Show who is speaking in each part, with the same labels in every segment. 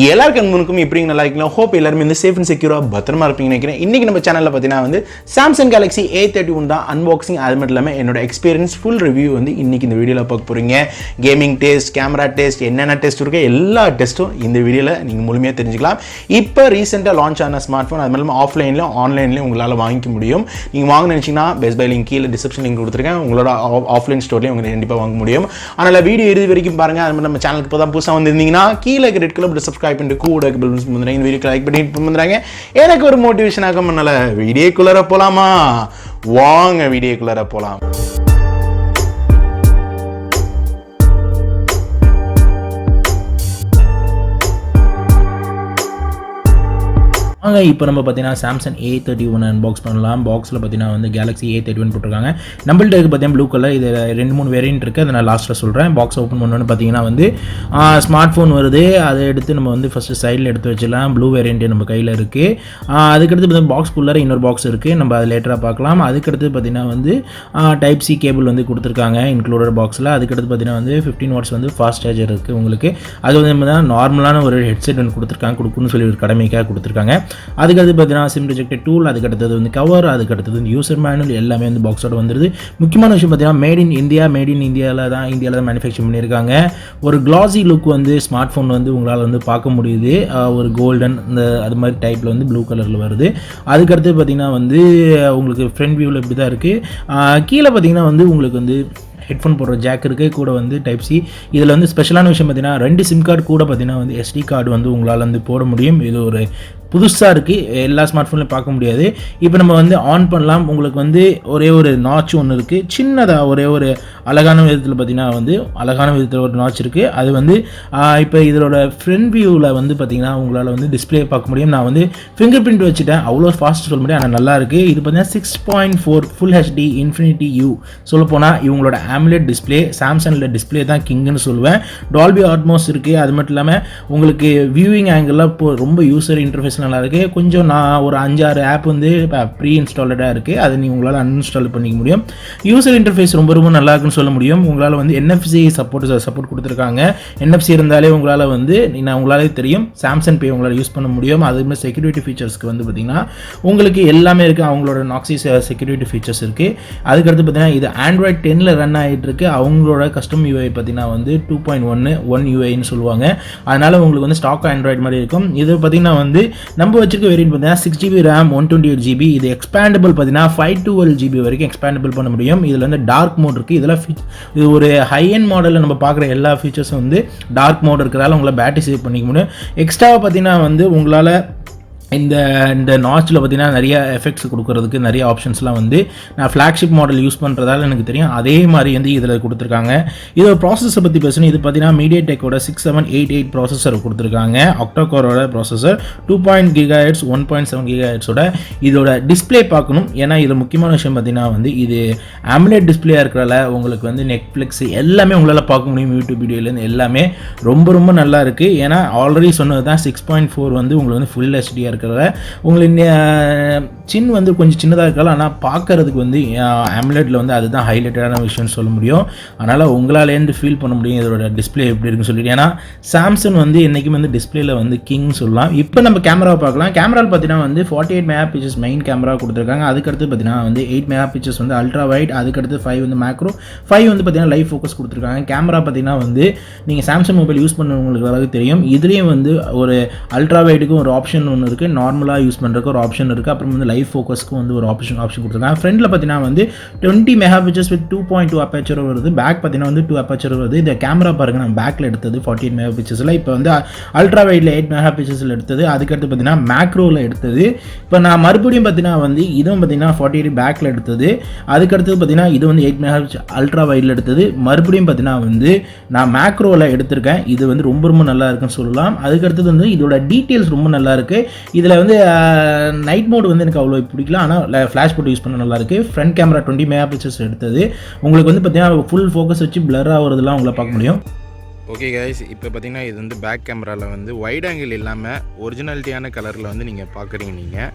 Speaker 1: எல்லாருக்கும் முன்னுக்கும் எப்படிங்க நல்லா இருக்கீங்களா? ஹோப் எல்லாரும் இந்த சேஃப் அண்ட் செக்யூராக பத்திரமா இருப்பீங்கன்னு நினைக்கிறேன். இன்றைக்கி நம்ம சேனலில் பார்த்தீங்கன்னா வந்து Samsung Galaxy A31 தான் அன்பாக்சிங். அது மட்டும் இல்லாமல் என்னோட எக்ஸ்பீரியன்ஸ் ஃபுல் ரிவ்யூ வந்து இன்றைக்கி இந்த வீடியோவில் பார்க்க போகிறீங்க. கேமிங் டெஸ்ட், கேமரா டெஸ்ட், என்னென்ன டெஸ்ட் இருக்குது எல்லா டெஸ்ட்டும் இந்த வீடியோவில் நீங்கள் முழுமையாக தெரிஞ்சுக்கலாம். இப்போ ரீசெண்டாக லான்ச் ஆன ஸ்மார்ட் ஃபோன், அது மட்டும் ஆஃப்லைன்லையும் ஆன்லைன்லையும் உங்களால் வாங்கிக்க முடியும். நீங்கள் வாங்க நினச்சிங்கன்னா பெஸ்ட் பை லிங்க் கீழே டிஸ்கிரிப்ஷன் லிங்க் கொடுத்துருக்கேன். உங்களோட ஆஃப்லைன் ஸ்டோர்லேயும் உங்களுக்கு கண்டிப்பாக வாங்க முடியும். அதனால் வீடியோ இறுதி வரைக்கும் பாருங்கள். அது மட்டும் நம்ம சேனலுக்கு இப்போ தான் புதுசாக வந்திருந்தீங்கன்னா கீழே ரெட் கலர் சப்ஸ்கிரைப் பண்ணிட்டு கூட இந்த வீடியோ லைக் பண்ணிட்டு பண்றாங்க. எனக்கு ஒரு மோட்டிவேஷன் ஆகும். வீடியோக்குள்ளார போலாமா? வாங்க வீடியோக்குள்ளார போலாம்.
Speaker 2: இப்போ நம்ம பார்த்தீங்கன்னா Samsung A31 அன்பாக்ஸ் பண்ணலாம். பாக்ஸில் பார்த்தீங்கன்னா வந்து Galaxy A31 போட்டிருக்காங்க. நம்மள்ட்ட பார்த்தீங்கன்னா ப்ளூ கலர், இது 2-3 வேரியன்ட் இருக்குது. அதை நான் லாஸ்ட்டில் சொல்கிறேன். பாக்ஸ் ஓப்பன் பண்ணோன்னு பார்த்தீங்கன்னா வந்து ஸ்மார்ட் ஃபோன் வருது. அதை எடுத்து நம்ம வந்து ஃபஸ்ட்டு சைடில் எடுத்து வச்சிடலாம். ப்ளூ வேரியன்ட் நம்ம கையில் இருக்குது. அதுக்கடுத்து பார்த்தீங்கன்னா பாக்ஸ்குள்ளார இன்னொரு பாக்ஸ் இருக்குது. நம்ம அதை லேட்டராக பார்க்கலாம். அதுக்கடுத்து பார்த்தீங்கன்னா வந்து டைப் சி கேபிள் வந்து கொடுத்துருக்காங்க இன்க்ளூடட் பாக்ஸில். அதுக்கடுத்து பார்த்தீங்கன்னா வந்து 15 வாட்ஸ் வந்து ஃபாஸ்ட் சார்ஜர் இருக்குது உங்களுக்கு. அது வந்து நம்ம தான் நார்மலான ஒரு ஹெட்செட் வந்து கொடுக்குன்னு சொல்லி ஒரு கடமைக்காக கொடுத்துருக்காங்க. அதுக்கடுத்து பார்த்தீங்கன்னா சிம் ரிஜெக்டட் டூல், அதுக்கடுத்தது வந்து கவர், அதுக்கடுத்தது வந்து யூசர் மேனுவல் எல்லாமே வந்து பாக்ஸோட வந்துடுது. முக்கியமான விஷயம் பார்த்தீங்கன்னா மேட் இன் இந்தியாவில் தான் மேனுஃபேக்சர் பண்ணியிருக்காங்க. ஒரு கிளாசி லுக் வந்து ஸ்மார்ட் ஃபோன் வந்து உங்களால் வந்து பார்க்க முடியுது. ஒரு கோல்டன் இந்த அது மாதிரி டைப்பில் வந்து ப்ளூ கலரில் வருது. அதுக்கடுத்து பார்த்தீங்கன்னா வந்து உங்களுக்கு ஃப்ரண்ட் வியூவில் இப்படி தான் இருக்குது. கீழே பார்த்தீங்கன்னா வந்து உங்களுக்கு வந்து ஹெட்ஃபோன் போடுற ஜாக் இருக்குது. கூட வந்து டைப் சி. இதில் வந்து ஸ்பெஷலான விஷயம் பார்த்தீங்கன்னா 2 சிம் கார்டு கூட பார்த்தீங்கன்னா வந்து எஸ்டி கார்டு வந்து உங்களால் வந்து போட முடியும். இது ஒரு புதுசாக இருக்குது, எல்லா ஸ்மார்ட் ஃபோன்லையும் பார்க்க முடியாது. இப்போ நம்ம வந்து ஆன் பண்ணலாம். உங்களுக்கு வந்து ஒரே ஒரு நாச் ஒன்று இருக்குது, சின்னதாக ஒரே ஒரு அழகான விதத்தில் பார்த்தீங்கன்னா வந்து அழகான விதத்தில் ஒரு நாச் இருக்குது. அது வந்து இப்போ இதோட ஃப்ரண்ட் வியூவில் வந்து பார்த்தீங்கன்னா உங்களால் வந்து டிஸ்பிளே பார்க்க முடியும். நான் வந்து ஃபிங்கர் பிரிண்ட் வச்சுட்டேன், அவ்வளோ ஃபாஸ்ட் சொல்ல முடியும், ஆனால் நல்லா இருக்குது. இது பார்த்தீங்கன்னா 6.4 ஃபுல் ஹெச்டி இன்ஃபினிட்டி யூ. சொல்லப்போனால் இவங்களோட AMOLED டிஸ்பிளே, சாம்சங்கில் டிஸ்பிளே தான் கிங்குன்னு சொல்லுவேன். டால்பி ஆட்மோஸ் இருக்குது. அது மட்டும் இல்லாமல் உங்களுக்கு வியூவிங் ஆங்கிளாக இப்போ ரொம்ப யூசர் இன்டர்ஃபேஸ் நல்லா இருக்குது. கொஞ்சம் நான் ஒரு 5-6 ஆப் வந்து ப்ரீ இன்ஸ்டாலடாக இருக்குது. அதை நீங்கள் உங்களால் அன்இன்ஸ்டால் பண்ணிக்க முடியும். யூசர் இன்டர்ஃபேஸ் ரொம்ப ரொம்ப நல்லா இருக்குன்னு சொல்ல முடியும். உங்களால் வந்து NFC சப்போர்ட் கொடுத்துருக்காங்க. NFC இருந்தாலே உங்களால் வந்து உங்களாலே தெரியும் சாம்சங் பே உங்களால் யூஸ் பண்ண முடியும். அதுமாதிரி செக்யூரிட்டி ஃபீச்சர்ஸ்க்கு வந்து பார்த்திங்கன்னா உங்களுக்கு எல்லாமே இருக்குது. அவங்களோட நாக்ஸி செக்யூரிட்டி ஃபீச்சர்ஸ் இருக்குது. அதுக்கடுத்து பார்த்திங்கன்னா இது Android 10 ரன் ஆகிட்டு இருக்கு. அவங்களோட கஸ்டம் UI பார்த்திங்கன்னா வந்து 2.1 UIன்னு சொல்லுவாங்க. அதனால் உங்களுக்கு வந்து ஸ்டாக் ஆண்ட்ராய்டு மாதிரி இருக்கும். இது பார்த்திங்கன்னா வந்து நம்ம வச்சிருக்க வேரியன்ட் பார்த்தீங்கன்னா 6GB RAM 128GB. இது எக்ஸ்பேண்டபிள் பார்த்தீங்கன்னா 512GB வரைக்கும் எக்ஸ்பேண்டபிள் பண்ண முடியும். இதில் வந்து டார்க் மோட் இருக்குது. இதெல்லாம் இது ஒரு ஹை எண்ட் மாடலில் நம்ம பார்க்குற எல்லா ஃபீச்சர்ஸும் வந்து டார்க் மோட் இருக்கிறதால உங்களை பேட்டரி சேவ் பண்ணிக்க முடியும். எக்ஸ்ட்ராவாக பார்த்தீங்கன்னா வந்து உங்களால் இந்த நாச்சில் பார்த்தீங்கன்னா நிறைய எஃபெக்ட்ஸ் கொடுக்கறதுக்கு நிறைய ஆப்ஷன்ஸ்லாம் வந்து நான் ஃப்ளாக்ஷிப் மாடல் யூஸ் பண்ணுறதால எனக்கு தெரியும். அதே மாதிரி வந்து இதில் கொடுத்துருக்காங்க. இதோட ப்ராசஸரை பற்றி பேசணும். இது பார்த்தீங்கன்னா MediaTekோட 6788 ப்ராசஸர் கொடுத்துருக்காங்க. octa கோரோட ப்ராசஸர் 2.0 GHz 1.7 GHzோட. இதோட டிஸ்பிளே பார்க்கணும். ஏன்னா இதில் முக்கியமான விஷயம் பார்த்தீங்கன்னா வந்து இது AMOLED டிஸ்பிளேயாக இருக்கிறதால உங்களுக்கு வந்து நெட்ஃப்ளிக்ஸ் எல்லாமே உங்களால் பார்க்க முடியும். யூடியூப் வீடியோலேருந்து எல்லாமே ரொம்ப ரொம்ப நல்லா இருக்குது. ஏன்னா ஆல்ரெடி சொன்னது தான் 6.4 வந்து உங்களுக்கு வந்து ஃபுல் ஹெச்டியாக இருக்குது. உங்களுக்கு சின் வந்து கொஞ்சம் சின்னதாக இருக்கலாம், ஆனால் பார்க்கறதுக்கு வந்து AMOLEDல வந்து அதுதான் ஹைலைட்டடான விஷயம்னு சொல்ல முடியும். அதனால் உங்களாலேருந்து ஃபீல் பண்ண முடியும் இதோட டிஸ்பிளே எப்படி இருக்குன்னு சொல்லிட்டு. ஏன்னா சாம்சங் வந்து என்றைக்கும் வந்து டிஸ்பிளேல வந்து கிங் சொல்லலாம். இப்போ நம்ம கேமராவை பார்க்கலாம். கேமராவில் பார்த்தீங்கன்னா வந்து 48 மெகாபிக்சல்ஸ் மெயின் கேமரா கொடுத்துருக்காங்க. அதுக்கடுத்து பார்த்தீங்கன்னா வந்து 8 மெகாபிக்சல்ஸ் வந்து அல்ட்ரா வைட், அதுக்கடுத்து 5 வந்து மேக்ரோ, 5 வந்து பார்த்தீங்கன்னா லைவ் ஃபோக்கஸ் கொடுத்துருக்காங்க. கேமரா பார்த்தீங்கன்னா வந்து நீங்கள் சாம்சங் மொபைல் யூஸ் பண்ணுறவங்களுக்கு அளவுக்கு தெரியும். இதுலேயும் வந்து ஒரு அல்ட்ரா வைடுக்கும் ஒரு ஆப்ஷன் ஒன்று இருக்குது, நார்மலாக யூஸ் பண்ணுறதுக்கு ஒரு ஆப்ஷன் இருக்குது. அப்புறம் வந்து லைவ் ஃபோக்கஸ்க்கு வந்து ஒரு ஆப்ஷன் கொடுத்துருக்காங்க. ஃப்ரண்ட்டில் பார்த்தீங்கன்னா வந்து 20 மெகாபிக்சல்ஸ் வித் 2.2 அப்பேச்சர் வருது. பேக் பார்த்தீங்கன்னா வந்து 2 அப்பேச்சர் வருது. இந்த கேமரா பாருங்கள், நம்ம பேக்கில் எடுத்தது 48 மெகாபிக்சல்ஸில், இப்போ வந்து அல்ட்ரா வைடில் 8 மெகாபிக்சல்ஸில் எடுத்தது. அதுக்கடுத்து பார்த்தீங்கன்னா மேக்ரோவில் எடுத்தது. இப்போ நான் மறுபடியும் பார்த்தீங்கன்னா வந்து இதுவும் பார்த்தீங்கன்னா 48 பேக்கில் எடுத்தது. அதுக்கடுத்து பார்த்தீங்கன்னா இது வந்து 8 மெகாபிக்சல் அல்ட்ரா வைடில் எடுத்தது. மறுபடியும் பார்த்தீங்கன்னா வந்து நான் மேக்ரோவில் எடுத்திருக்கேன். இது வந்து ரொம்ப ரொம்ப நல்லா இருக்குன்னு சொல்லலாம். அதுக்கடுத்தது வந்து இதோட டீட்டெயில்ஸ் ரொம்ப நல்லா இருக்குது. இதில் வந்து நைட் மோட் வந்து எனக்கு அவ்வளோ பிடிக்கல, ஆனால் ஃப்ளாஷ் போட்டு யூஸ் பண்ண நல்லாயிருக்கு. ஃப்ரண்ட் கேமரா 20 மெகாபிக்சல்ஸ் எடுத்தது. உங்களுக்கு வந்து பார்த்தீங்கன்னா ஃபுல் ஃபோக்கஸ் வச்சு பிளர் ஆகிறதுலாம் உங்களை பார்க்க முடியும்.
Speaker 1: ஓகே கைஸ், இப்போ பார்த்தீங்கன்னா இது வந்து பேக் கேமராவில் வந்து வைட் ஆங்கிள் இல்லாமல் ஒரிஜினாலிட்டியான கலரில் வந்து நீங்கள் பார்க்குறீங்க. நீங்கள்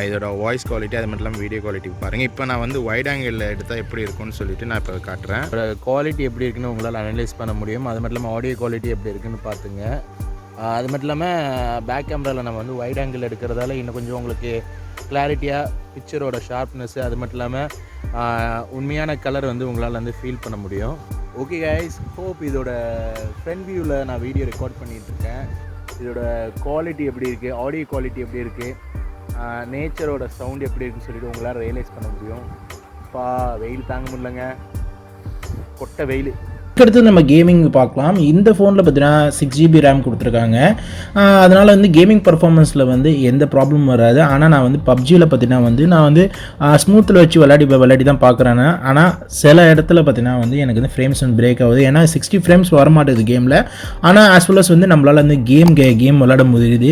Speaker 1: இதோட வாய்ஸ் குவாலிட்டி அது மட்டும் இல்லாமல் வீடியோ குவாலிட்டி பாருங்கள். இப்போ நான் வந்து வைட் ஆங்கிளில் எடுத்தால் எப்படி இருக்குன்னு சொல்லிட்டு நான் இப்போ காட்டுறேன். குவாலிட்டி எப்படி இருக்குன்னு உங்களால் அனலைஸ் பண்ண முடியும். அது மட்டும் இல்லாமல் ஆடியோ குவாலிட்டி எப்படி இருக்குன்னு பார்த்துங்க.
Speaker 2: அது மட்டும் இல்லாமல் பேக் கேமராவில் நம்ம வந்து வைட் ஆங்கிள் எடுக்கிறதால இன்னும் கொஞ்சம் உங்களுக்கு கிளாரிட்டியாக பிக்சரோட ஷார்ப்னஸ்ஸு அது மட்டும் இல்லாமல் உண்மையான கலர் வந்து உங்களால் வந்து ஃபீல் பண்ண முடியும். ஓகே கைஸ், ஹோப் இதோட ஃப்ரண்ட் வியூவில் நான் வீடியோ ரெக்கார்ட் பண்ணிகிட்ருக்கேன். இதோட குவாலிட்டி எப்படி இருக்குது, ஆடியோ குவாலிட்டி எப்படி இருக்குது, நேச்சரோட சவுண்ட் எப்படி இருக்குன்னு சொல்லிட்டு உங்களால் ரியலைஸ் பண்ண முடியும். வெயில் தாங்க முடியலங்க, கொட்டை வெயில். அடுத்து நம்ம கேமிங் பார்க்கலாம். இந்த ஃபோனில் பார்த்தீங்கன்னா 6GB ரேம் கொடுத்துருக்காங்க. அதனால் வந்து கேமிங் பர்ஃபார்மன்ஸில் வந்து எந்த ப்ராப்ளமும் வராது. ஆனால் நான் வந்து பப்ஜியில் பார்த்தீங்கன்னா வந்து நான் வந்து ஸ்மூத்தில் வச்சு விளையாடி தான் பார்க்குறேன். ஆனால் சில இடத்துல பார்த்தீங்கன்னா வந்து எனக்கு வந்து ஃப்ரேம்ஸ் வந்து பிரேக் ஆகுது. ஏன்னா 60 ஃப்ரேம்ஸ் வரமாட்டேது கேமில். ஆனால் ஆஸ் வெல் அஸ் வந்து நம்மளால் வந்து கேம் விளையாட முடியுது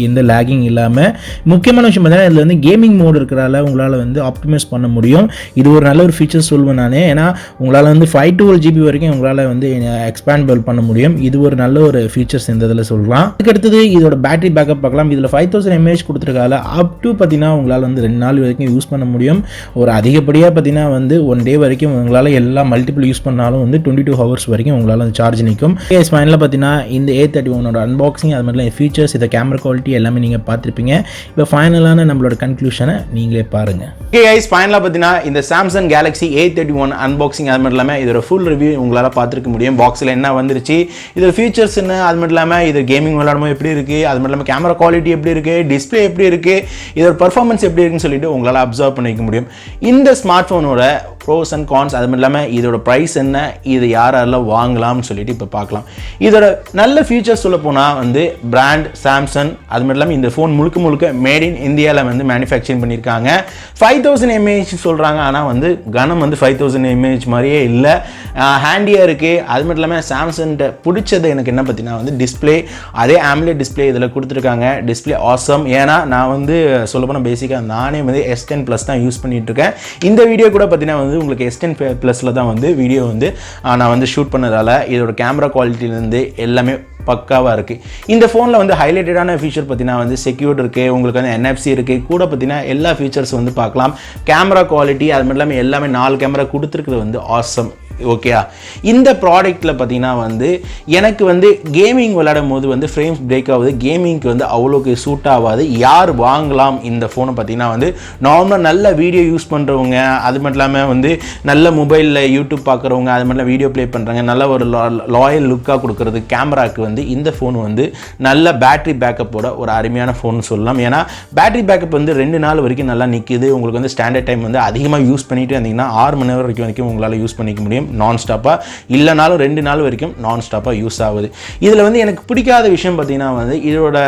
Speaker 2: எந்த லேகிங் இல்லாமல். முக்கியமான விஷயம் பார்த்தீங்கன்னா இதில் வந்து கேமிங் மோட் இருக்கிறதால உங்களால் வந்து ஆப்டிமைஸ் பண்ண முடியும். இது ஒரு நல்ல ஒரு ஃபீச்சர் சொல்லுவேன் நான். ஏன்னா உங்களால் வந்து 512GB வரைக்கும் உங்களால் வந்து எக்ஸ்பேண்டபிள் பண்ண முடியும். இது ஒரு நல்ல ஒரு ஃபீச்சர்ஸ் இந்த இதில் சொல்லலாம். அதுக்கடுத்தது இதோட பேட்டரி பேக்கப் பார்க்கலாம். இதில் 5000 mAh கொடுத்துருக்கால அப் டு பார்த்தீங்கன்னா உங்களால் வந்து 2 நாள் வரைக்கும் யூஸ் பண்ண முடியும். ஒரு அதிகப்படியாக பார்த்தீங்கன்னா வந்து 1 டே வரைக்கும் உங்களால் எல்லா மல்டிபிள் யூஸ் பண்ணாலும் வந்து 22 ஹவர்ஸ் வரைக்கும் உங்களால் வந்து சார்ஜ் நிற்கும். ஃபைனலாக பார்த்தீங்கன்னா இந்த A31 அன்பாக்சிங் அது மாதிரி ஃபீச்சர்ஸ், இதை கேமரா குவாலிட்டி எல்லாமே நீங்கள் பார்த்துருப்பீங்க. இப்போ ஃபைனலான நம்மளோட கன்க்ளூஷனை நீங்களே பாருங்கள்.
Speaker 1: ஓகே கைஸ், ஃபைனலாக பார்த்தீங்கன்னா இந்த Samsung Galaxy A31 அன்பாக்சிங் அது மட்டும் இல்லாமல் இதோட ஃபுல் ரிவ்யூ உங்களால் பார்த்துருக்க முடியும். பாக்ஸில் என்ன வந்துருச்சு, இதோட ஃபீச்சர்ஸ் என்ன, அது மட்டும் இல்லாமல் இது கேமிங் விளையாடும்போது எப்படி இருக்குது, அது மட்டும் இல்லாமல் கேமரா குவாலிட்டி எப்படி இருக்குது, டிஸ்பிளே எப்படி இருக்குது, இதோட பர்ஃபார்மன்ஸ் எப்படி இருக்குன்னு சொல்லிட்டு உங்களால் அப்சர்வ் பண்ணிக்க முடியும். இந்த ஸ்மார்ட் ஃபோனோட ப்ரோஸ் அண்ட் கான்ஸ் அது மட்டும் இல்லாமல் இதோட ப்ரைஸ் என்ன, இது யாரெல்லாம் வாங்கலாம்னு சொல்லிட்டு இப்போ பார்க்கலாம். இதோட நல்ல ஃபீச்சர்ஸ் சொல்ல போனால் வந்து பிராண்ட் சாம்சங் அது மட்டும் இல்லாமல் இந்த ஃபோன் முழுக்க மேட் இன் இந்தியாவில் வந்து மேனுஃபேக்சரிங் பண்ணியிருக்காங்க. 5000 mAh சொல்கிறாங்க. ஆனால் வந்து கனம் வந்து 5000 mAh மாதிரியே இல்லை, ஹேண்டியாக இருக்குது. அது மட்டும் இல்லாமல் சாம்சங்கிட்ட பிடிச்சது எனக்கு என்ன பார்த்தீங்கன்னா வந்து டிஸ்பிளே, அதே AMOLED டிஸ்பிளே இதில் கொடுத்துருக்காங்க. Display awesome. ஏன்னா நான் வந்து சொல்ல போனால் பேசிக்காக நானே வந்து S10+ தான் யூஸ் பண்ணிட்டு இருக்கேன். இந்த வீடியோ கூட பார்த்தீங்கன்னா வந்து உங்களுக்கு S10+ தான் வந்து வீடியோ வந்து நான் வந்து ஷூட் பண்ணதால இதோட கேமரா குவாலிட்டிலேருந்து எல்லாமே பக்காவாக இருக்குது. இந்த ஃபோனில் வந்து ஹைலைட்டடான ஃபீச்சர் பார்த்தீங்கன்னா வந்து செக்யூர்ட் இருக்குது, உங்களுக்கு வந்து NFC இருக்குது, கூட பார்த்தீங்கன்னா எல்லா ஃபீச்சர்ஸ் வந்து பார்க்கலாம். கேமரா குவாலிட்டி அது மட்டும் இல்லாமல் எல்லாமே 4 கேமரா கொடுத்துருக்குறது வந்து ஆசம். ஓகேயா, இந்த ப்ராடக்ட்டில் பார்த்தீங்கன்னா வந்து எனக்கு வந்து கேமிங் விளையாடும் போது வந்து ஃப்ரேம்ஸ் பிரேக் ஆகுது, கேமிங்க்கு வந்து அவ்வளோக்கு சூட் ஆகாது. யார் வாங்கலாம் இந்த ஃபோனை பார்த்தீங்கன்னா வந்து நார்மலாக நல்ல வீடியோ யூஸ் பண்ணுறவங்க, அது மட்டும் இல்லாமல் வந்து நல்ல மொபைலில் யூடியூப் பார்க்குறவங்க, அது மட்டும் வீடியோ ப்ளே பண்ணுறாங்க, நல்ல ஒரு லாயல் லுக்காக கொடுக்குறது கேமராவுக்கு வந்து இந்த ஃபோன் வந்து நல்ல பேட்டரி பேக்கப்போட ஒரு அருமையான ஃபோன் சொல்லலாம். ஏன்னா பேட்டரி பேக்கப் வந்து 2 நாள் வரைக்கும் நல்லா நிற்கிது. உங்களுக்கு வந்து ஸ்டாண்டர்ட் டைம் வந்து அதிகமாக யூஸ் பண்ணிட்டு வந்தீங்கன்னா 6 மணி நேரம் வரைக்கும் உங்களால் யூஸ் பண்ணிக்க முடியும் நான் ஸ்டாப்பாக. இல்லைனாலும் 2 நாள் வரைக்கும் நான் ஸ்டாப்பாக யூஸ் ஆகுது. இதில் வந்து எனக்கு பிடிக்காத விஷயம் பார்த்தீங்கன்னா வந்து இதோட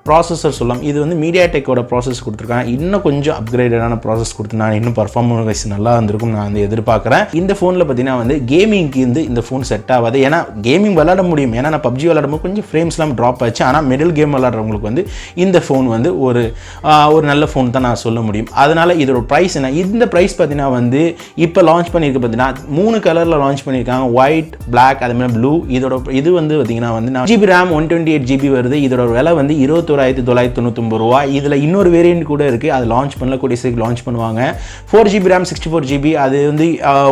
Speaker 1: ப்ராசஸர் சொல்லலாம். இது வந்து மீடியாடெக்கோட ப்ராசஸ் கொடுத்துருக்காங்க. இன்னும் கொஞ்சம் அப்கிரேடடான ப்ராசஸ் கொடுத்து நான் இன்னும் பர்ஃபார்மன்ஸ் நல்லா இருந்திருக்கும் நான் வந்து எதிர்பார்க்குறேன். இந்த ஃபோனில் பார்த்தீங்கன்னா வந்து கேமிங்க்கு வந்து இந்த ஃபோன் செட் ஆகாது. ஏன்னா கேமிங் விளாட முடியும், ஏன்னா நான் பப்ஜி விளாடும்போது கொஞ்சம் ஃப்ரேம்ஸ்லாம் ட்ராப் ஆச்சு. ஆனால் மிடில் கேம் விளாட்றவங்களுக்கு வந்து இந்த ஃபோன் வந்து ஒரு நல்ல ஃபோன் தான் நான் சொல்ல முடியும். அதனால் இதோட ப்ரைஸ் என்ன, இந்த ப்ரைஸ் பார்த்தீங்கன்னா வந்து இப்போ லான்ச் பண்ணியிருக்கு பார்த்தீங்கன்னா 3 கலரில் லான்ச் பண்ணியிருக்காங்க, ஒயிட், பிளாக், அது மாதிரி ப்ளூ. இது வந்து பார்த்தீங்கன்னா வந்து 4GB RAM 128GB வருது. இதோட விலை வந்து 21,999 ரூபா. இதில் இன்னொரு வேரியன்ட் கூட இருக்குது, அது லான்ச் பண்ணல, கூடிய சீக்கிரம் லான்ச் பண்ணுவாங்க. 4GB RAM 64GB, அது வந்து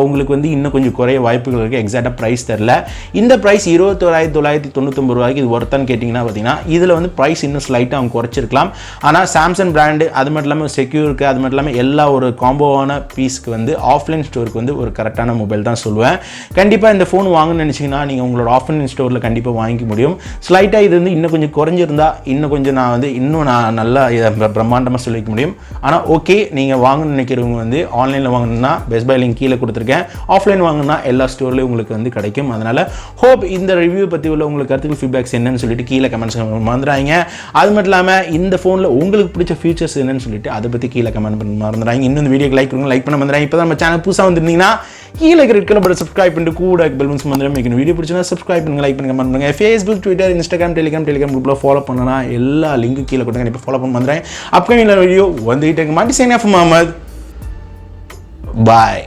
Speaker 1: உங்களுக்கு வந்து இன்னும் கொஞ்சம் குறைய வாய்ப்புகள் இருக்குது. எக்ஸாக்டாக ப்ரைஸ் தெரில. இந்த ப்ரைஸ் 21,999 ரூபாய்க்கு இது ஒர்த்தான்னு கேட்டிங்கன்னா பார்த்தீங்கன்னா இதில் வந்து ப்ரைஸ் இன்னும் ஸ்லைட்டாக அவங்க குறைச்சிருக்கலாம். ஆனால் சாம்சங் பிராண்டு அது மட்டும் இல்லாமல் செக்யூருக்கு அது மட்டும் இல்லாமல் எல்லா ஒரு காம்போவான பீஸ்க்கு வந்து ஆஃப்லைன் ஸ்டோருக்கு வந்து ஒரு கரெக்டான மொபைல் தான் சொல்லுவேன். கண்டிப்பாக இந்த ஃபோன் வாங்கணும்னு நினச்சிங்கன்னா நீங்கள் உங்களோட ஆஃப்லைன் ஸ்டோரில் கண்டிப்பாக வாங்கிக்க முடியும். ஸ்லைட்டாக இது வந்து இன்னும் கொஞ்சம் குறைஞ்சிருந்தா இன்னும் கொஞ்சம் நான் வந்து நான் நல்லா இதை பிரம்மாண்டமாக சொல்லிக்க முடியும். ஆனால் ஓகே, நீங்கள் வாங்கணும்னு நினைக்கிறவங்க வந்து ஆன்லைனில் வாங்கணும்னா பெஸ்ட் பை லிங்க் கீழே கொடுத்துருக்கேன். ஆஃப்லைன் வாங்கினா எல்லா ஸ்டோர்லேயும் உங்களுக்கு வந்து கிடைக்கும். அதனால் ஹோப் இந்த ரிவ்யூ பற்றி உள்ள உங்களுக்கு கருத்துக்கள் ஃபீட்பேக்ஸ் என்னன்னு சொல்லிட்டு கீழே கமெண்ட்ஸ் மறந்துடாங்க. அது மட்டும் இல்லாமல் இந்த ஃபோனில் உங்களுக்கு பிடிச்ச ஃபீச்சர்ஸ் என்னன்னு சொல்லிட்டு அதை பற்றி கீழே கமெண்ட் பண்ண மறந்துடாங்க. இன்னும் இந்த வீடியோக்கு லைக் பண்ண மறந்துடாங்க. இப்போ தான் நம்ம சேனல் புதுசாக வந்துருந்தீங்கன்னா கீழே இருக்கிற பட் சப்ஸ்கிரைப் பண்ணிட்டு கூட பெல்ஸ் மந்திரம் மேய்க்கணும். வீடியோ பிடிச்சா சப்ஸ்கிரைப் பண்ணுங்க, லைக் பண்ணுங்க, கமெண்ட் பண்ணுங்க. ஃபேஸ்புக், ட்விட்டர், இன்ஸ்டாகிராம், டெலிகிராம் குரூப்பில் ஃபாலோ பண்ணனா எல்லா லிங்க்கும் கீழே கொடுங்க. இப்போ ஃபாலோ பண்ண வந்துடுறேன். அப்கமிங் வீடியோ வந்துகிட்டே மாட்டி. Sign off Mohammed. பாய்.